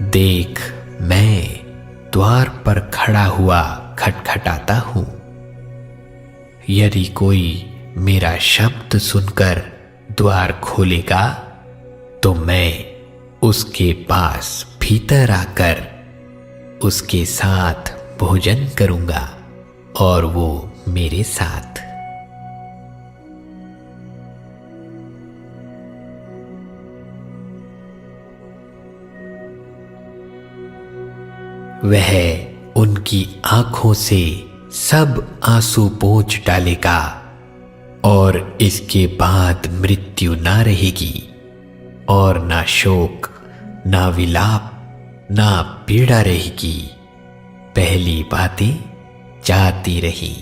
देख, मैं द्वार पर खड़ा हुआ खटखटाता हूं। यदि कोई मेरा शब्द सुनकर द्वार खोलेगा तो मैं उसके पास भीतर आकर उसके साथ भोजन करूंगा और वो मेरे साथ। वह उनकी आंखों से सब आंसू पोंछ डालेगा और इसके बाद मृत्यु ना रहेगी और ना शोक, ना विलाप, ना पीड़ा रहेगी। पहली बातें जाती रही।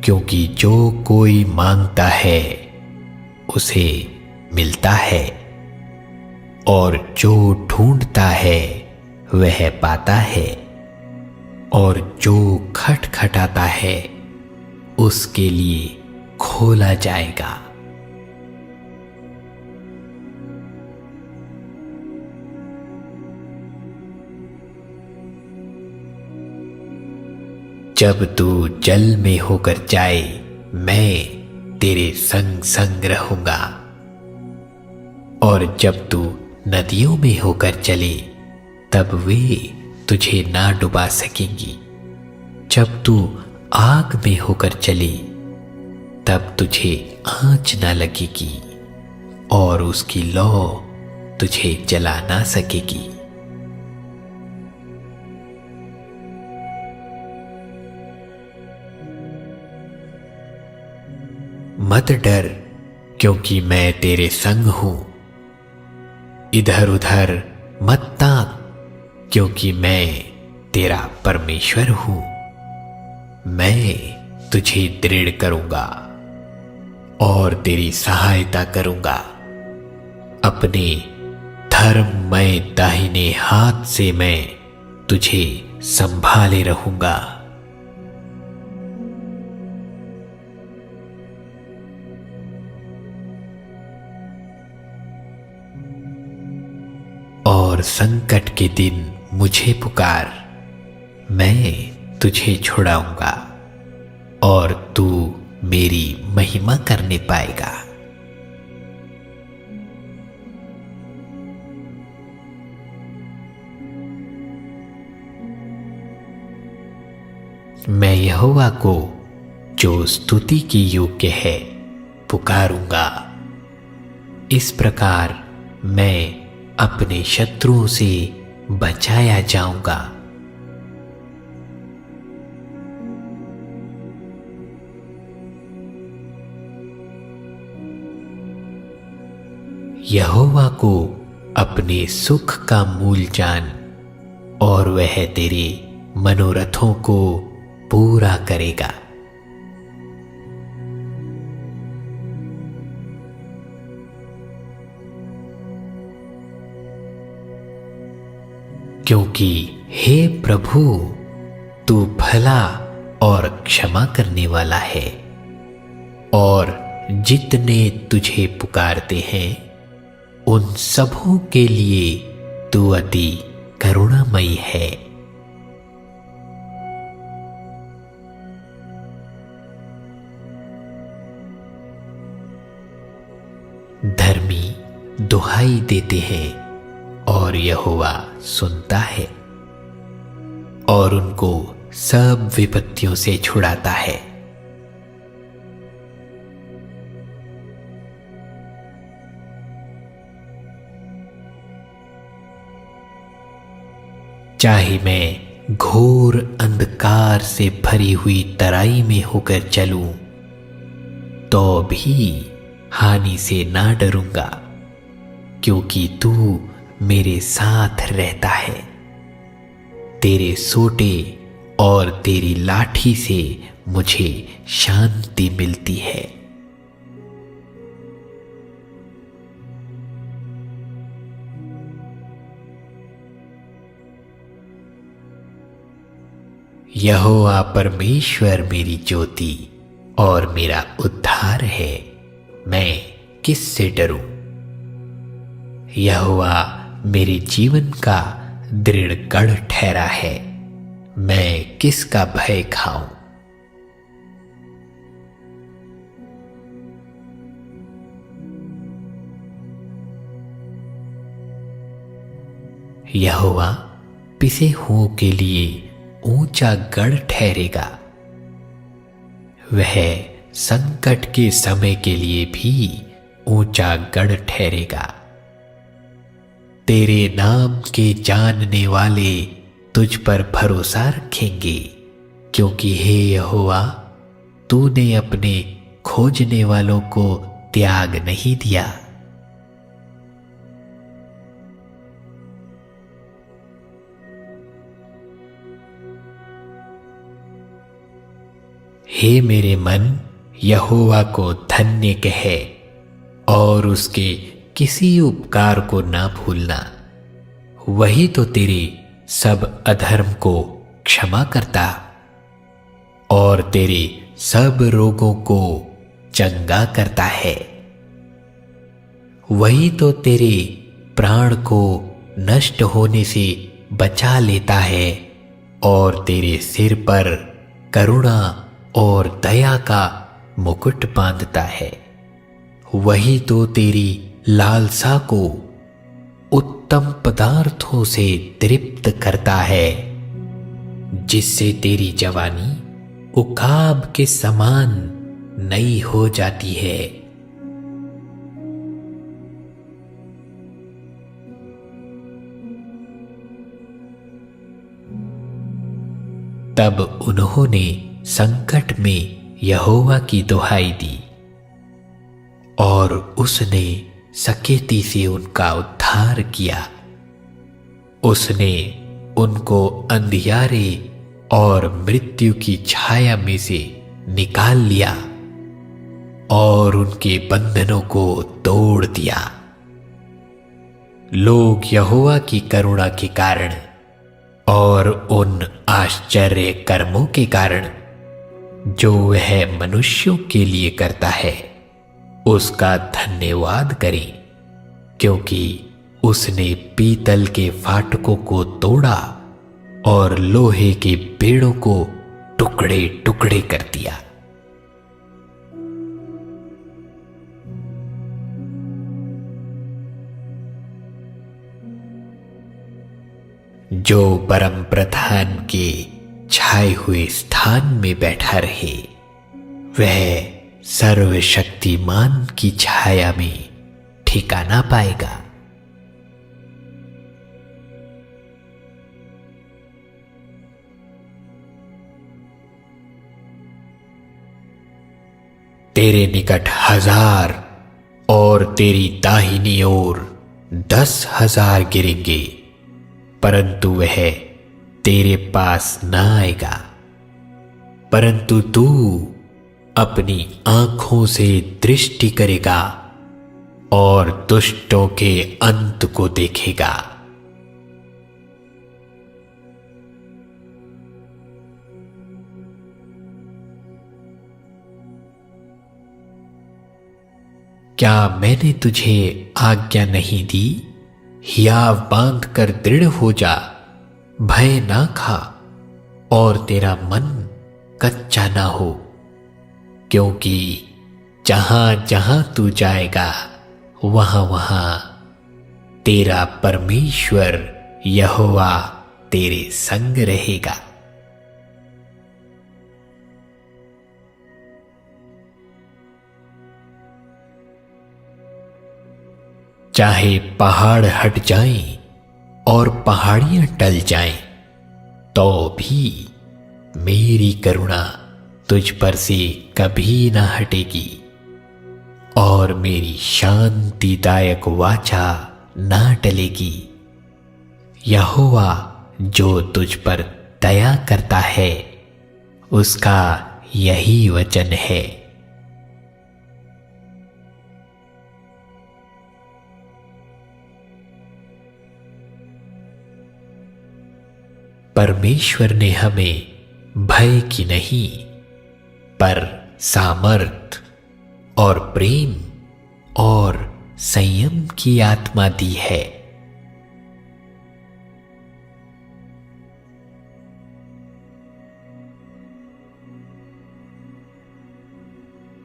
क्योंकि जो कोई मांगता है उसे मिलता है और जो ढूंढता है वह पाता है और जो खटखटाता है उसके लिए खोला जाएगा। जब तू जल में होकर जाए मैं तेरे संग संग रहूंगा और जब तू नदियों में होकर चले तब वे तुझे ना डुबा सकेंगी। जब तू आग में होकर चले तब तुझे आंच ना लगेगी और उसकी लौ तुझे जला ना सकेगी। मत डर, क्योंकि मैं तेरे संग हूं। इधर उधर मत ताक, क्योंकि मैं तेरा परमेश्वर हूं। मैं तुझे दृढ़ करूंगा और तेरी सहायता करूंगा। अपने धर्ममय दाहिने हाथ से मैं तुझे संभाले रहूंगा। और संकट के दिन मुझे पुकार, मैं तुझे छुड़ाऊंगा और तू मेरी महिमा करने पाएगा। मैं यहोवा को, जो स्तुति की योग्य है, पुकारूंगा। इस प्रकार मैं अपने शत्रुओं से बचाया जाऊंगा। यहोवा को अपने सुख का मूल जान और वह तेरे मनोरथों को पूरा करेगा। क्योंकि हे प्रभु, तू भला और क्षमा करने वाला है और जितने तुझे पुकारते हैं उन सबों के लिए तू अति करुणामयी है। धर्मी दुहाई देते हैं और यहोवा सुनता है और उनको सब विपत्तियों से छुड़ाता है। चाहे मैं घोर अंधकार से भरी हुई तराई में होकर चलूं तो भी हानि से ना डरूंगा, क्योंकि तू मेरे साथ रहता है। तेरे सोटे और तेरी लाठी से मुझे शांति मिलती है। यहोवा परमेश्वर मेरी ज्योति और मेरा उद्धार है, मैं किससे डरूं? यहोवा मेरे जीवन का दृढ़ गढ़ ठहरा है, मैं किसका भय खाऊं? यहोवा पिसे हुओं के लिए ऊंचा गढ़ ठहरेगा, वह संकट के समय के लिए भी ऊंचा गढ़ ठहरेगा। तेरे नाम के जानने वाले तुझ पर भरोसा रखेंगे, क्योंकि हे यहोवा, तूने अपने खोजने वालों को त्याग नहीं दिया। हे मेरे मन, यहोवा को धन्य कहे और उसके किसी उपकार को ना भूलना। वही तो तेरे सब अधर्म को क्षमा करता और तेरे सब रोगों को चंगा करता है। वही तो तेरे प्राण को नष्ट होने से बचा लेता है और तेरे सिर पर करुणा और दया का मुकुट बांधता है। वही तो तेरी लालसा को उत्तम पदार्थों से तृप्त करता है, जिससे तेरी जवानी उकाब के समान नई हो जाती है। तब उन्होंने संकट में यहोवा की दुहाई दी और उसने सकेती से उनका उद्धार किया। उसने उनको अंधियारे और मृत्यु की छाया में से निकाल लिया और उनके बंधनों को तोड़ दिया। लोग यहोवा की करुणा के कारण और उन आश्चर्य कर्मों के कारण जो वह मनुष्यों के लिए करता है, उसका धन्यवाद करें, क्योंकि उसने पीतल के फाटकों को तोड़ा और लोहे के पेड़ों को टुकड़े टुकड़े कर दिया। जो परम प्रधान के छाए हुए स्थान में बैठा रहे, वह सर्वशक्तिमान की छाया में ठिकाना पाएगा। तेरे निकट 1000 और तेरी दाहिनी ओर 10,000 गिरेंगे, परंतु वह तेरे पास ना आएगा। परंतु तू अपनी आंखों से दृष्टि करेगा और दुष्टों के अंत को देखेगा। क्या मैंने तुझे आज्ञा नहीं दी? हियाव बांध कर दृढ़ हो जा, भय ना खा और तेरा मन कच्चा ना हो, क्योंकि जहां जहां तू जाएगा वहां वहां तेरा परमेश्वर यहोवा तेरे संग रहेगा। चाहे पहाड़ हट जाएं और पहाड़ियां टल जाएं, तो भी मेरी करुणा तुझ पर से कभी ना हटेगी और मेरी शांतिदायक वाचा ना टलेगी। यहोवा जो तुझ पर दया करता है, उसका यही वचन है। परमेश्वर ने हमें भय की नहीं, पर सामर्थ और प्रेम और संयम की आत्मा दी है।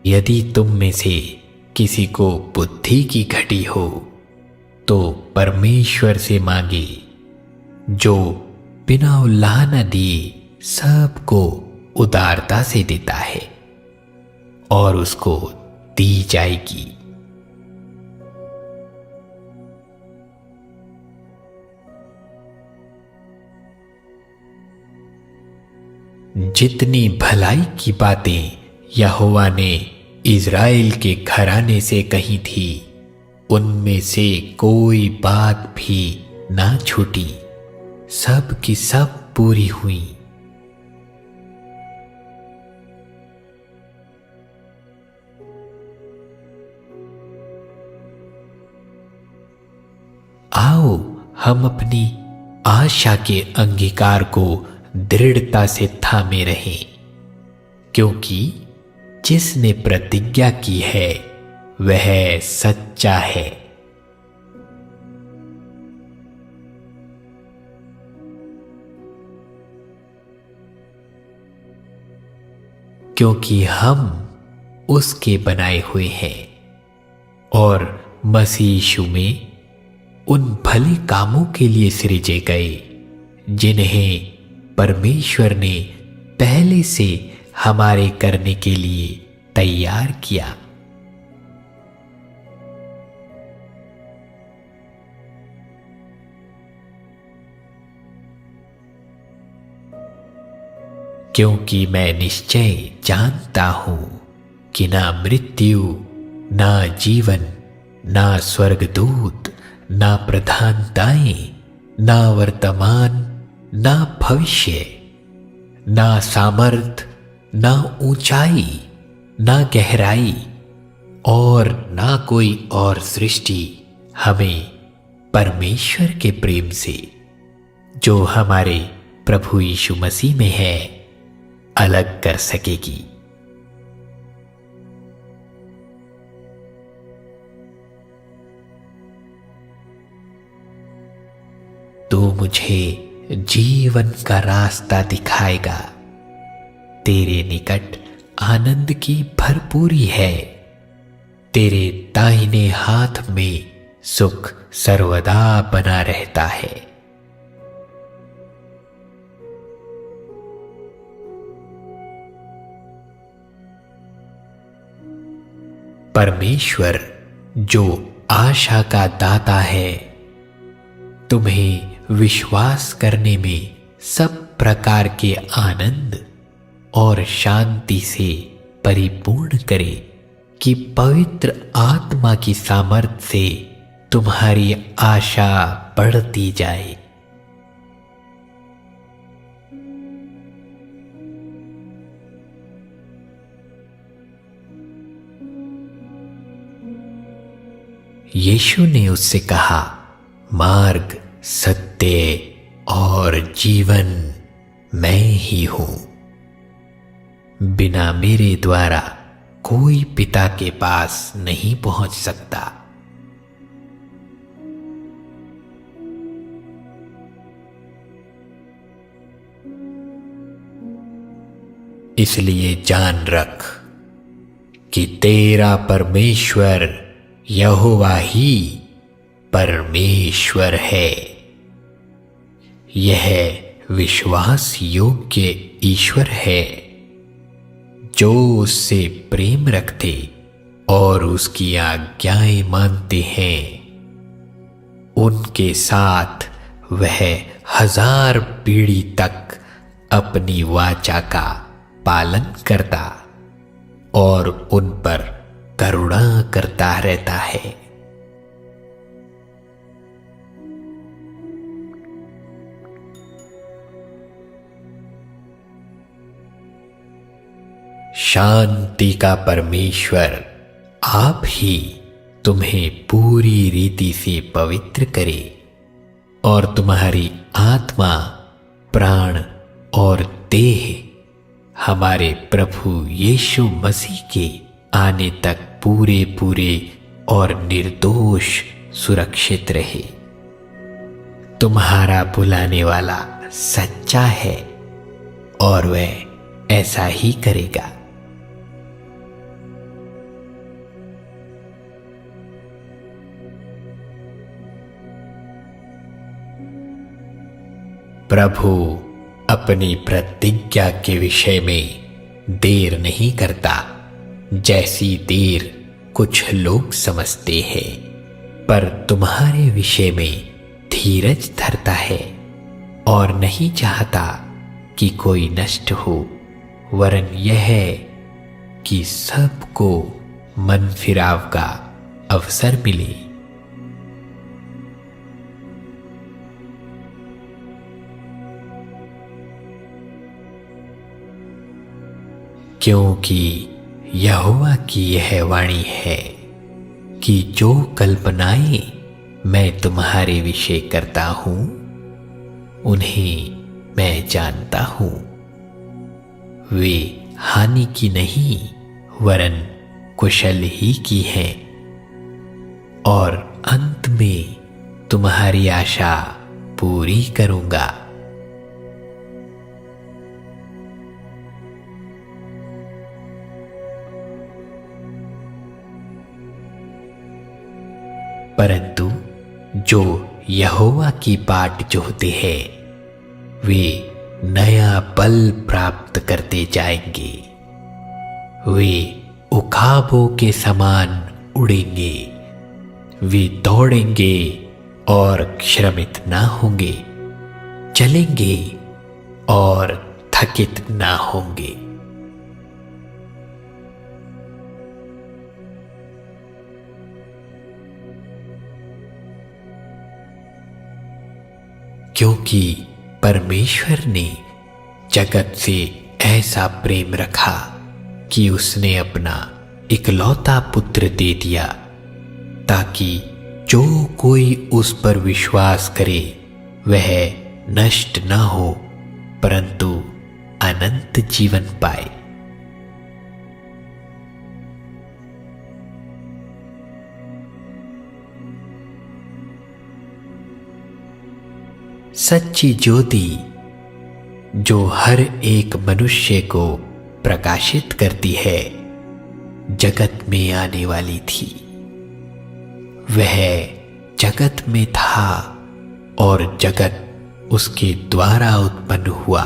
यदि तुम में से किसी को बुद्धि की घटी हो तो परमेश्वर से मांगे, जो बिना उल्लाह न दिए सबको उदारता से देता है, और उसको दी जाएगी। जितनी भलाई की बातें यहोवा ने इज़राइल के घराने से कही थी, उनमें से कोई बात भी ना छूटी, सब की सब पूरी हुई। आओ हम अपनी आशा के अंगीकार को दृढ़ता से थामे रहें, क्योंकि जिसने प्रतिज्ञा की है वह सच्चा है। क्योंकि हम उसके बनाए हुए हैं और मसीह यीशु में उन भले कामों के लिए सृजे गए जिन्हें परमेश्वर ने पहले से हमारे करने के लिए तैयार किया। क्योंकि मैं निश्चय जानता हूं कि ना मृत्यु, ना जीवन, ना स्वर्गदूत, ना प्रधानताएं, ना वर्तमान, ना भविष्य, ना सामर्थ, ना ऊंचाई, ना गहराई और ना कोई और सृष्टि हमें परमेश्वर के प्रेम से, जो हमारे प्रभु यीशु मसीह में है, अलग कर सकेगी। तो मुझे जीवन का रास्ता दिखाएगा। तेरे निकट आनंद की भरपूरी है, तेरे दाहिने हाथ में सुख सर्वदा बना रहता है। परमेश्वर जो आशा का दाता है, तुम्हें विश्वास करने में सब प्रकार के आनंद और शांति से परिपूर्ण करे, कि पवित्र आत्मा की सामर्थ्य से तुम्हारी आशा बढ़ती जाए। यीशु ने उससे कहा, मार्ग, सत्य और जीवन मैं ही हूं। बिना मेरे द्वारा कोई पिता के पास नहीं पहुंच सकता। इसलिए जान रख कि तेरा परमेश्वर यहोवा ही परमेश्वर है। यह विश्वास योग्य ईश्वर है, जो उससे प्रेम रखते और उसकी आज्ञाएं मानते हैं। उनके साथ वह 1000 पीढ़ी तक अपनी वाचा का पालन करता और उन पर करुणा करता रहता है। शांति का परमेश्वर आप ही तुम्हें पूरी रीति से पवित्र करे और तुम्हारी आत्मा, प्राण और देह हमारे प्रभु यीशु मसीह के आने तक पूरे पूरे और निर्दोष सुरक्षित रहे। तुम्हारा बुलाने वाला सच्चा है और वह ऐसा ही करेगा। प्रभु अपनी प्रतिज्ञा के विषय में देर नहीं करता, जैसी देर कुछ लोग समझते हैं, पर तुम्हारे विषय में धीरज धरता है और नहीं चाहता कि कोई नष्ट हो, वरन यह है कि सबको मन फिराव का अवसर मिले। क्योंकि यहोवा की यह वाणी है कि जो कल्पनाएं मैं तुम्हारे विषय करता हूं उन्हें मैं जानता हूं। वे हानि की नहीं वरन कुशल ही की हैं, और अंत में तुम्हारी आशा पूरी करूंगा। परंतु जो यहोवा की बाट जोहते हैं वे नया बल प्राप्त करते जाएंगे। वे उखाबों के समान उड़ेंगे, वे दौड़ेंगे और श्रमित ना होंगे, चलेंगे और थकित ना होंगे। क्योंकि परमेश्वर ने जगत से ऐसा प्रेम रखा कि उसने अपना इकलौता पुत्र दे दिया, ताकि जो कोई उस पर विश्वास करे वह नष्ट न हो परंतु अनंत जीवन पाए। सच्ची ज्योति जो हर एक मनुष्य को प्रकाशित करती है जगत में आने वाली थी। वह जगत में था और जगत उसके द्वारा उत्पन्न हुआ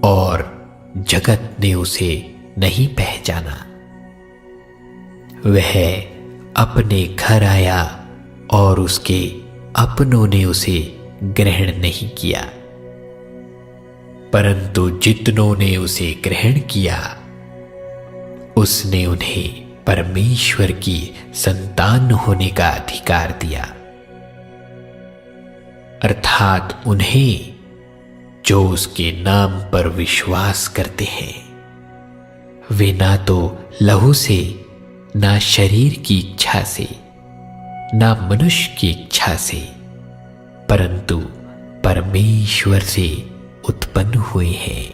और जगत ने उसे नहीं पहचाना। वह अपने घर आया और उसके अपनों ने उसे ग्रहण नहीं किया, परंतु जितनों ने उसे ग्रहण किया उसने उन्हें परमेश्वर की संतान होने का अधिकार दिया, अर्थात उन्हें जो उसके नाम पर विश्वास करते हैं। वे ना तो लहू से, ना शरीर की इच्छा से, ना मनुष्य की इच्छा से, परंतु परमेश्वर से उत्पन्न हुए हैं।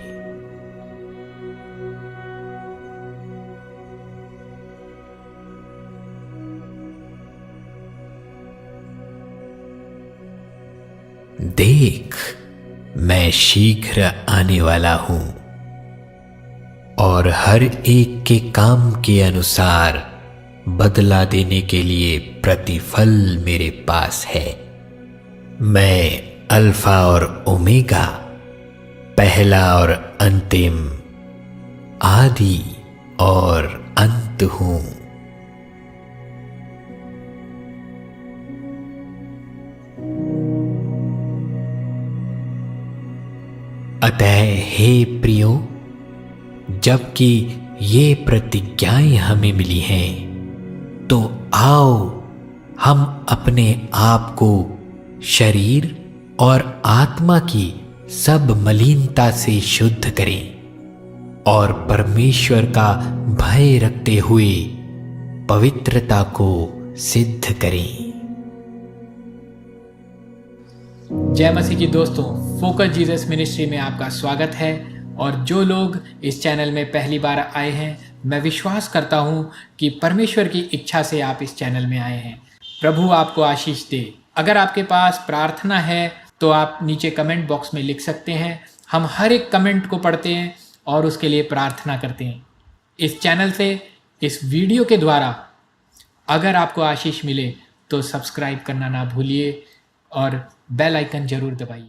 देख, मैं शीघ्र आने वाला हूं और हर एक के काम के अनुसार बदला देने के लिए प्रतिफल मेरे पास है। मैं अल्फा और ओमेगा, पहला और अंतिम, आदि और अंत हूं। अतः हे प्रियो, जबकि ये प्रतिज्ञाएं हमें मिली हैं, तो आओ हम अपने आप को शरीर और आत्मा की सब मलिनता से शुद्ध करें और परमेश्वर का भय रखते हुए पवित्रता को सिद्ध करें। जय मसीह की दोस्तों, फोकस जीसस मिनिस्ट्री में आपका स्वागत है। और जो लोग इस चैनल में पहली बार आए हैं, मैं विश्वास करता हूँ कि परमेश्वर की इच्छा से आप इस चैनल में आए हैं। प्रभु आपको आशीष दे। अगर आपके पास प्रार्थना है तो आप नीचे कमेंट बॉक्स में लिख सकते हैं। हम हर एक कमेंट को पढ़ते हैं और उसके लिए प्रार्थना करते हैं। इस चैनल से, इस वीडियो के द्वारा अगर आपको आशीष मिले तो सब्सक्राइब करना ना भूलिए और बेल आइकन जरूर दबाइए।